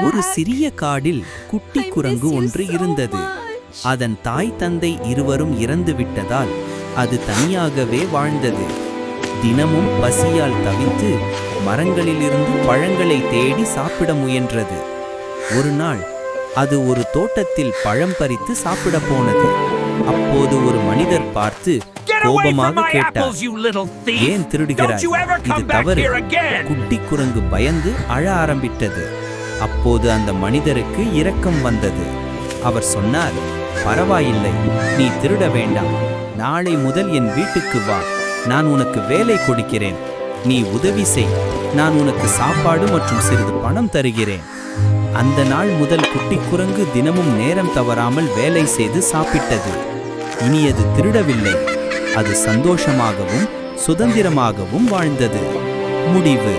ஒரு சிறிய காடில் குட்டி குரங்கு ஒன்று இருந்தது. அதன் தாய் தந்தை இருவரும் இறந்து விட்டதால் அது தனியாகவே வாழ்ந்தது. தினமும் பசியால் தவித்து மரங்களிலிருந்து பழங்களை தேடி சாப்பிட முயன்றது. ஒரு நாள் அது ஒரு தோட்டத்தில் பழம் பறித்து சாப்பிட போனது. அப்போது ஒரு மனிதர் பார்த்து கோபமாக கேட்டார், ஏன் திருடுகிறாய்? இது தவறு. குட்டி குரங்கு பயந்து அழ ஆரம்பித்தது. அப்போது அந்த மனிதருக்கு இரக்கம் வந்தது. அவர் சொன்னார், பரவாயில்லை, நீ திருட வேண்டாம். நாளை முதல் என் வீட்டுக்கு வா, நான் உனக்கு வேலை கொடுக்கிறேன். நீ உதவி செய், நான் உனக்கு சாப்பாடு மற்றும் சிறிது பணம் தருகிறேன். அந்த நாள் முதல் குட்டி குரங்கு தினமும் நேரம் தவறாமல் வேலை செய்து சாப்பிட்டது. இனி அது திருடவில்லை, அது சந்தோஷமாகவும் சுதந்திரமாகவும் வாழ்ந்தது. முடிவு.